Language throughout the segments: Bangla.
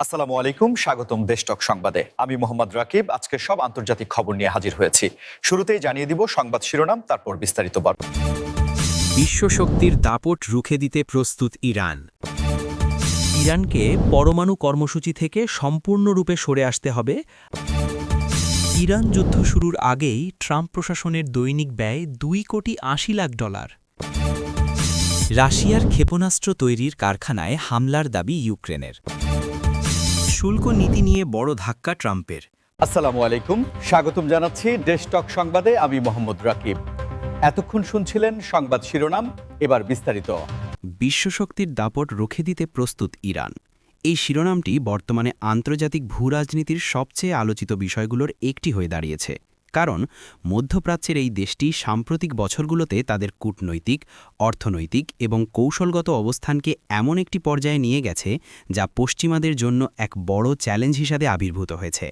আসসালামু আলাইকুম, স্বাগতম দেশটক সংবাদে। আমি মোহাম্মদ রাকিব। আজকে সব আন্তর্জাতিক খবর নিয়ে হাজির হয়েছি। শুরুতেই জানিয়ে দিব সংবাদ শিরোনাম, তারপর বিস্তারিত বর্ণনা। বিশ্বশক্তির দাপট রুখে দিতে প্রস্তুত ইরান। ইরানকে পরমাণু কর্মসূচি থেকে সম্পূর্ণরূপে সরে আসতে হবে। ইরান যুদ্ধ শুরুর আগেই ট্রাম্প প্রশাসনের দৈনিক ব্যয় $2,80,00,000। রাশিয়ার ক্ষেপণাস্ত্র তৈরির কারখানায় হামলার দাবি ইউক্রেনের। শুল্ক নীতি নিয়ে বড় ধাক্কা ট্রাম্পের। আসসালামু আলাইকুম, স্বাগতম জানাচ্ছি দেশটক সংবাদে। আমি মোহাম্মদ রাকিব। এতক্ষণ শুনছিলেন সংবাদ শিরোনাম, এবার বিস্তারিত। বিশ্বশক্তির দাপট রুখে দিতে প্রস্তুত ইরান। এই শিরোনামটি বর্তমানে আন্তর্জাতিক ভূরাজনীতির সবচেয়ে আলোচিত বিষয়গুলোর একটি হয়ে দাঁড়িয়েছে, কারণ মধ্যপ্রাচ্যের এই দেশটি সাম্প্রতিক বছরগুলোতে তাদের কূটনৈতিক, অর্থনৈতিক এবং কৌশলগত অবস্থানকে এমন একটি পর্যায়ে নিয়ে গেছে যা পশ্চিমাদের জন্য এক বড় চ্যালেঞ্জ হিসাবে আবির্ভূত হয়েছে।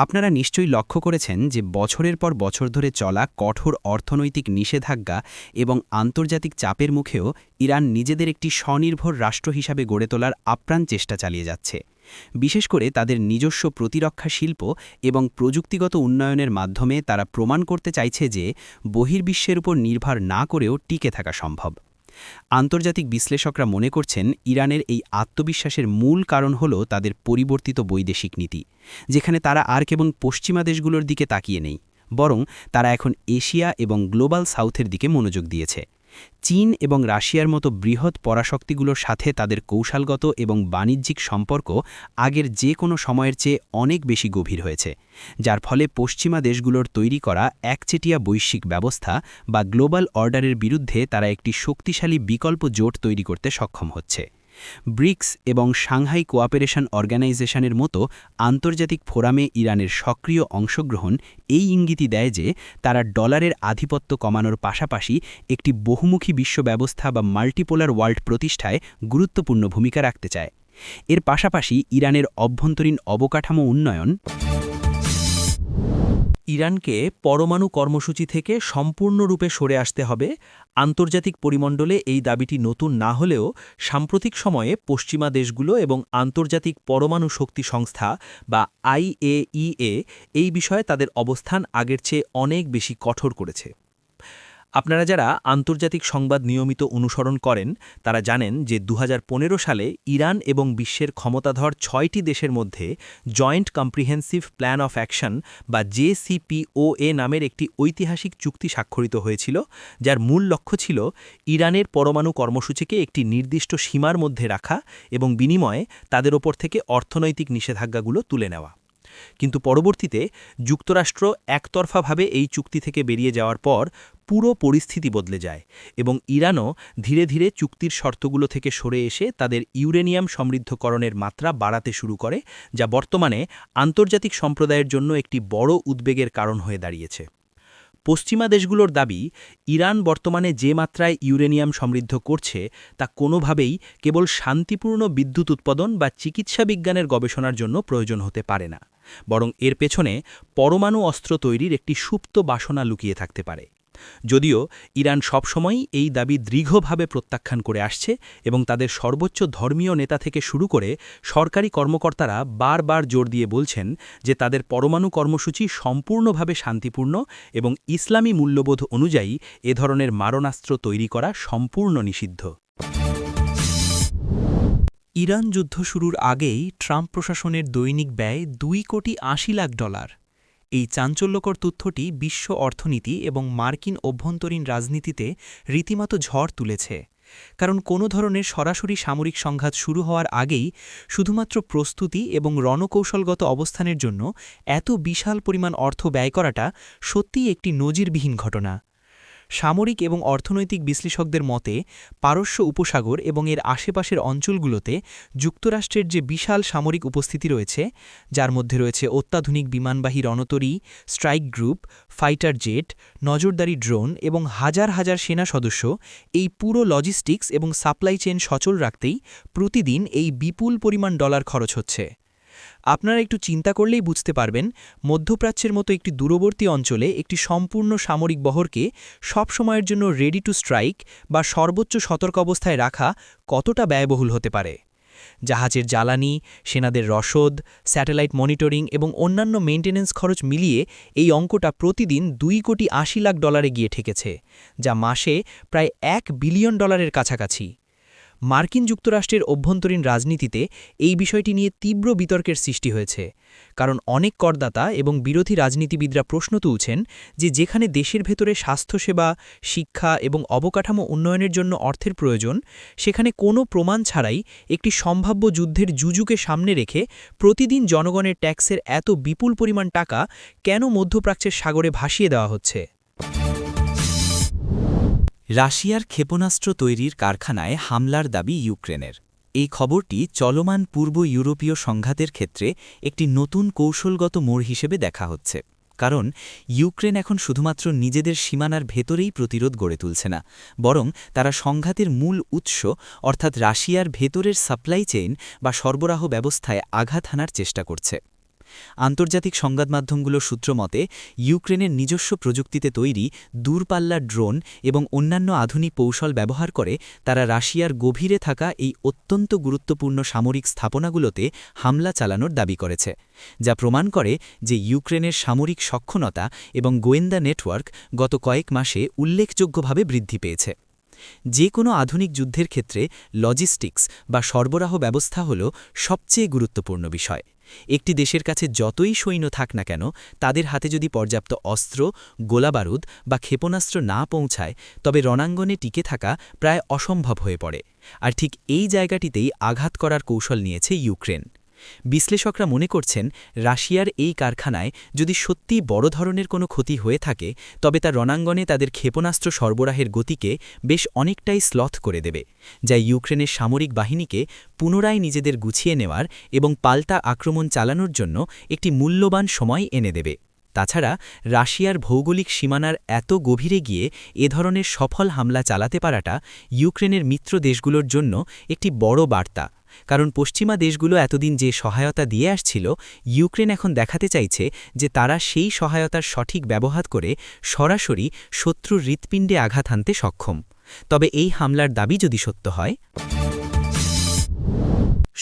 আপনারা নিশ্চয়ই লক্ষ্য করেছেন যে বছরের পর বছর ধরে চলা কঠোর অর্থনৈতিক নিষেধাজ্ঞা এবং আন্তর্জাতিক চাপের মুখেও ইরান নিজেদের একটি স্বনির্ভর রাষ্ট্র হিসাবে গড়ে তোলার আপ্রাণ চেষ্টা চালিয়ে যাচ্ছে। বিশেষ করে তাদের নিজস্ব প্রতিরক্ষা শিল্প এবং প্রযুক্তিগত উন্নয়নের মাধ্যমে তারা প্রমাণ করতে চাইছে যে বহির্বিশ্বের উপর নির্ভর না করেও টিকে থাকা সম্ভব। আন্তর্জাতিক বিশ্লেষকরা মনে করছেন ইরানের এই আত্মবিশ্বাসের মূল কারণ হল তাদের পরিবর্তিত বৈদেশিক নীতি, যেখানে তারা আর কেবল পশ্চিমা দেশগুলোর দিকে তাকিয়ে নেই, বরং তারা এখন এশিয়া এবং গ্লোবাল সাউথের দিকে মনোযোগ দিয়েছে। চীন এবং রাশিয়ার মতো বৃহৎ পরাশক্তিগুলোর সাথে তাদের কৌশলগত এবং বাণিজ্যিক সম্পর্ক আগের যে কোনো সময়ের চেয়ে অনেক বেশি গভীর হয়েছে, যার ফলে পশ্চিমা দেশগুলোর তৈরি করা একচেটিয়া বৈশ্বিক ব্যবস্থা বা গ্লোবাল অর্ডারের বিরুদ্ধে তারা একটি শক্তিশালী বিকল্প জোট তৈরি করতে সক্ষম হচ্ছে। ব্রিক্স এবং সাংহাই কোঅপারেশন অর্গানাইজেশনের মতো আন্তর্জাতিক ফোরামে ইরানের সক্রিয় অংশগ্রহণ এই ইঙ্গিতই দেয় যে তারা ডলারের আধিপত্য কমানোর পাশাপাশি একটি বহুমুখী বিশ্ব ব্যবস্থা বা মাল্টিপোলার ওয়ার্ল্ড প্রতিষ্ঠায় গুরুত্বপূর্ণ ভূমিকা রাখতে চায়। এর পাশাপাশি ইরানের অভ্যন্তরীণ অবকাঠামো উন্নয়ন ইরানকে পরমাণু কর্মসূচি থেকে সম্পূর্ণরূপে সরে আসতে হবে। আন্তর্জাতিক পরিমণ্ডলে এই দাবিটি নতুন না হলেও সাম্প্রতিক সময়ে পশ্চিমা দেশগুলো এবং আন্তর্জাতিক পরমাণু শক্তি সংস্থা বা IAEA এই বিষয়ে তাদের অবস্থান আগের চেয়ে অনেক বেশি কঠোর করেছে। আপনারা যারা আন্তর্জাতিক সংবাদ নিয়মিত অনুসরণ করেন তারা জানেন যে 2015 সালে ইরান এবং বিশ্বের ক্ষমতাধর 6টি দেশের মধ্যে joint comprehensive plan of action বা JCPOA নামের একটি ঐতিহাসিক চুক্তি স্বাক্ষরিত হয়েছিল, যার মূল লক্ষ্য ছিল ইরানের পরমাণু কর্মসূচিকে একটি নির্দিষ্ট সীমার মধ্যে রাখা এবং বিনিময়ে তাদের ওপর থেকে অর্থনৈতিক নিষেধাজ্ঞাগুলো তুলে নেওয়া। কিন্তু পরবর্তীতে যুক্তরাষ্ট্র একতরফাভাবে এই চুক্তি থেকে বেরিয়ে যাওয়ার পর পুরো পরিস্থিতি বদলে যায় এবং ইরানও ধীরে ধীরে চুক্তির শর্তগুলো থেকে সরে এসে তাদের ইউরেনিয়াম সমৃদ্ধকরণের মাত্রা বাড়াতে শুরু করে, যা বর্তমানে আন্তর্জাতিক সম্প্রদায়ের জন্য একটি বড় উদ্বেগের কারণ হয়ে দাঁড়িয়েছে। পশ্চিমা দেশগুলোর দাবি, ইরান বর্তমানে যে মাত্রায় ইউরেনিয়াম সমৃদ্ধ করছে তা কোনোভাবেই কেবল শান্তিপূর্ণ বিদ্যুৎ উৎপাদন বা চিকিৎসা বিজ্ঞানের গবেষণার জন্য প্রয়োজন হতে পারে না, বরং এর পেছনে পরমাণু অস্ত্র তৈরির একটি সুপ্ত বাসনা লুকিয়ে থাকতে পারে। যদিও ইরান সবসময়ই এই দাবি দৃঢ়ভাবে প্রত্যাখ্যান করে আসছে এবং তাদের সর্বোচ্চ ধর্মীয় নেতা থেকে শুরু করে সরকারি কর্মকর্তারা বারবার জোর দিয়ে বলছেন যে তাদের পরমাণু কর্মসূচি সম্পূর্ণভাবে শান্তিপূর্ণ এবং ইসলামী মূল্যবোধ অনুযায়ী এ ধরনের মারণাস্ত্র তৈরি করা সম্পূর্ণ নিষিদ্ধ। ইরান যুদ্ধ শুরুর আগেই ট্রাম্প প্রশাসনের দৈনিক ব্যয় $2,80,00,000। এই চাঞ্চল্যকর তথ্যটি বিশ্ব অর্থনীতি এবং মার্কিন অভ্যন্তরীণ রাজনীতিতে রীতিমতো ঝড় তুলেছে, কারণ কোনো ধরনের সরাসরি সামরিক সংঘাত শুরু হওয়ার আগেই শুধুমাত্র প্রস্তুতি এবং রণকৌশলগত অবস্থানের জন্য এত বিশাল পরিমাণ অর্থ ব্যয় করাটা সত্যিই একটি নজিরবিহীন ঘটনা। সামরিক এবং অর্থনৈতিক বিশ্লেষকদের মতে পারস্য উপসাগর এবং এর আশেপাশের অঞ্চলগুলোতে যুক্তরাষ্ট্রের যে বিশাল সামরিক উপস্থিতি রয়েছে, যার মধ্যে রয়েছে অত্যাধুনিক বিমানবাহী রণতরী, স্ট্রাইক গ্রুপ, ফাইটার জেট, নজরদারি ড্রোন এবং হাজার হাজার সেনা সদস্য, এই পুরো লজিস্টিক্স এবং সাপ্লাই চেইন সচল রাখতেই প্রতিদিন এই বিপুল পরিমাণ ডলার খরচ হচ্ছে। আপনারা একটু চিন্তা করলেই বুঝতে পারবেন মধ্যপ্রাচ্যের মতো একটি দূরবর্তী অঞ্চলে একটি সম্পূর্ণ সামরিক বহরকে সব সময়ের জন্য রেডি টু স্ট্রাইক বা সর্বোচ্চ সতর্ক অবস্থায় রাখা কতটা ব্যয়বহুল হতে পারে। জাহাজের জ্বালানি, সেনাদের রসদ, স্যাটেলাইট মনিটরিং এবং অন্যান্য মেইনটেন্যান্স খরচ মিলিয়ে এই অঙ্কটা প্রতিদিন $2,80,00,000 গিয়ে ঠেকেছে, যা মাসে প্রায় $1 বিলিয়ন কাছাকাছি। মার্কিন যুক্তরাষ্ট্রের অভ্যন্তরীণ রাজনীতিতে এই বিষয়টি নিয়ে তীব্র বিতর্কের সৃষ্টি হয়েছে, কারণ অনেক করদাতা এবং বিরোধী রাজনীতিবিদরা প্রশ্ন তুলছেন যে যেখানে দেশের ভেতরে স্বাস্থ্যসেবা, শিক্ষা এবং অবকাঠামো উন্নয়নের জন্য অর্থের প্রয়োজন, সেখানে কোনো প্রমাণ ছাড়াই একটি সম্ভাব্য যুদ্ধের জুজুকে সামনে রেখে প্রতিদিন জনগণের ট্যাক্সের এত বিপুল পরিমাণ টাকা কেন মধ্যপ্রাচ্যের সাগরে ভাসিয়ে দেওয়া হচ্ছে। রাশিয়ার ক্ষেপণাস্ত্র তৈরির কারখানায় হামলার দাবি ইউক্রেনের। এই খবরটি চলমান পূর্ব ইউরোপীয় সংঘাতের ক্ষেত্রে একটি নতুন কৌশলগত মোড় হিসেবে দেখা হচ্ছে, কারণ ইউক্রেন এখন শুধুমাত্র নিজেদের সীমানার ভেতরেই প্রতিরোধ গড়ে তুলছে না, বরং তারা সংঘাতের মূল উৎস অর্থাৎ রাশিয়ার ভেতরের সাপ্লাই চেইন বা সরবরাহ ব্যবস্থায় আঘাত হানার চেষ্টা করছে। আন্তর্জাতিক সংবাদমাধ্যমগুলোর সূত্র মতে ইউক্রেনের নিজস্ব প্রযুক্তিতে তৈরি দূরপাল্লার ড্রোন এবং অন্যান্য আধুনিক কৌশল ব্যবহার করে তারা রাশিয়ার গভীরে থাকা এই অত্যন্ত গুরুত্বপূর্ণ সামরিক স্থাপনাগুলোতে হামলা চালানোর দাবি করেছে, যা প্রমাণ করে যে ইউক্রেনের সামরিক সক্ষমতা এবং গোয়েন্দা নেটওয়ার্ক গত কয়েক মাসে উল্লেখযোগ্যভাবে বৃদ্ধি পেয়েছে। যে কোনো আধুনিক যুদ্ধের ক্ষেত্রে লজিস্টিক্স বা সরবরাহ ব্যবস্থা হল সবচেয়ে গুরুত্বপূর্ণ বিষয়। একটি দেশের কাছে যতই সৈন্য থাক না কেন, তাদের হাতে যদি পর্যাপ্ত অস্ত্র, গোলাবারুদ বা ক্ষেপণাস্ত্র না পৌঁছায়, তবে রণাঙ্গনে টিকে থাকা প্রায় অসম্ভব হয়ে পড়ে। আর ঠিক এই জায়গাটিতেই আঘাত করার কৌশল নিয়েছে ইউক্রেন। বিশ্লেষকরা মনে করছেন রাশিয়ার এই কারখানায় যদি সত্যিই বড় ধরনের কোনো ক্ষতি হয়ে থাকে, তবে তা রণাঙ্গনে তাদের ক্ষেপণাস্ত্র সরবরাহের গতিকে বেশ অনেকটাই স্লথ করে দেবে, যা ইউক্রেনের সামরিক বাহিনীকে পুনরায় নিজেদের গুছিয়ে নেওয়ার এবং পাল্টা আক্রমণ চালানোর জন্য একটি মূল্যবান সময় এনে দেবে। তাছাড়া রাশিয়ার ভৌগোলিক সীমানার এত গভীরে গিয়ে এ ধরনের সফল হামলা চালাতে পারাটা ইউক্রেনের মিত্র দেশগুলোর জন্য একটি বড় বার্তা, কারণ পশ্চিমা দেশগুলো এতদিন যে সহায়তা দিয়ে আসছিল, ইউক্রেন এখন দেখাতে চাইছে যে তারা সেই সহায়তার সঠিক ব্যবহার করে সরাসরি শত্রুর হৃৎপিণ্ডে আঘাত হানতে সক্ষম। তবে এই হামলার দাবি যদি সত্য হয়।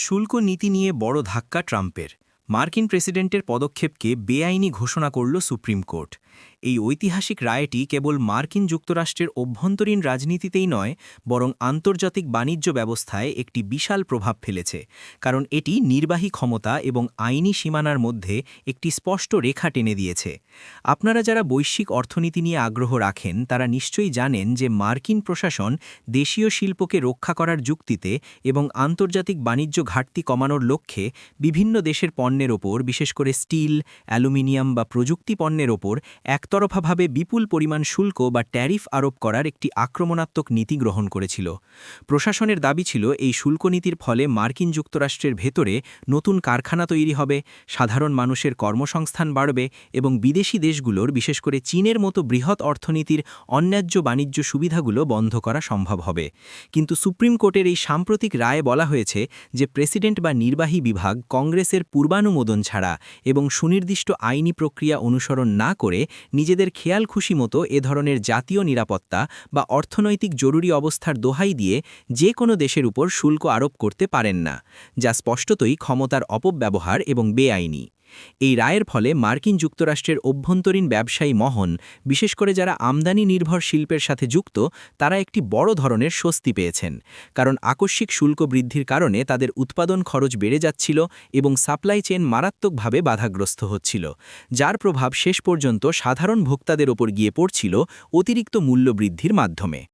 শুল্ক নীতি নিয়ে বড় ধাক্কা ট্রাম্পের। মার্কিন প্রেসিডেন্টের পদক্ষেপকে বেআইনি ঘোষণা করল সুপ্রিম কোর্ট। এই ঐতিহাসিক রায়টি কেবল মার্কিন যুক্তরাষ্ট্রের অভ্যন্তরীণ রাজনীতিতেই নয়, বরং আন্তর্জাতিক বাণিজ্য ব্যবস্থায় একটি বিশাল প্রভাব ফেলেছে, কারণ এটি নির্বাহী ক্ষমতা এবং আইনি সীমানার মধ্যে একটি স্পষ্ট রেখা টেনে দিয়েছে। আপনারা যারা বৈশ্বিক অর্থনীতি নিয়ে আগ্রহ রাখেন, তারা নিশ্চয়ই জানেন যে মার্কিন প্রশাসন দেশীয় শিল্পকে রক্ষা করার যুক্তিতে এবং আন্তর্জাতিক বাণিজ্য ঘাটতি কমানোর লক্ষ্যে বিভিন্ন দেশের পণ্যের ওপর, বিশেষ করে স্টিল, অ্যালুমিনিয়াম বা প্রযুক্তি পণ্যের ওপর একতরফাভাবে বিপুল পরিমাণ শুল্ক বা ট্যারিফ আরোপ করার একটি আক্রমণাত্মক নীতি গ্রহণ করেছিল। প্রশাসনের দাবি ছিল এই শুল্ক নীতির ফলে মার্কিন যুক্তরাষ্ট্রের ভেতরে নতুন কারখানা তৈরি হবে, সাধারণ মানুষের কর্মসংস্থান বাড়বে এবং বিদেশি দেশগুলোর, বিশেষ করে চীনের মতো বৃহৎ অর্থনীতির অন্যায্য বাণিজ্য সুবিধাগুলো বন্ধ করা সম্ভব হবে। কিন্তু সুপ্রিম কোর্টের এই সাম্প্রতিক রায়ে বলা হয়েছে যে প্রেসিডেন্ট বা নির্বাহী বিভাগ কংগ্রেসের পূর্বানুমোদন ছাড়া এবং সুনির্দিষ্ট আইনি প্রক্রিয়া অনুসরণ না করে নিজেদের খেয়াল খুশি মতো এ ধরনের জাতীয় নিরাপত্তা বা অর্থনৈতিক জরুরি অবস্থার দোহাই দিয়ে যে কোনো দেশের উপর শুল্ক আরোপ করতে পারেন না, যা স্পষ্টতই ক্ষমতার অপব্যবহার এবং বেআইনি। এই রায়ের ফলে মার্কিন যুক্তরাষ্ট্রের অভ্যন্তরীণ ব্যবসায়ী মহল, বিশেষ করে যারা আমদানি নির্ভর শিল্পের সাথে যুক্ত, তারা একটি বড় ধরনের স্বস্তি পেয়েছেন, কারণ আকস্মিক শুল্ক বৃদ্ধির কারণে তাদের উৎপাদন খরচ বেড়ে যাচ্ছিল এবং সাপ্লাই চেইন মারাত্মকভাবে বাধাগ্রস্ত হচ্ছিল, যার প্রভাব শেষ পর্যন্ত সাধারণ ভোক্তাদের ওপর গিয়ে পড়ছিল অতিরিক্ত মূল্য বৃদ্ধির মাধ্যমে।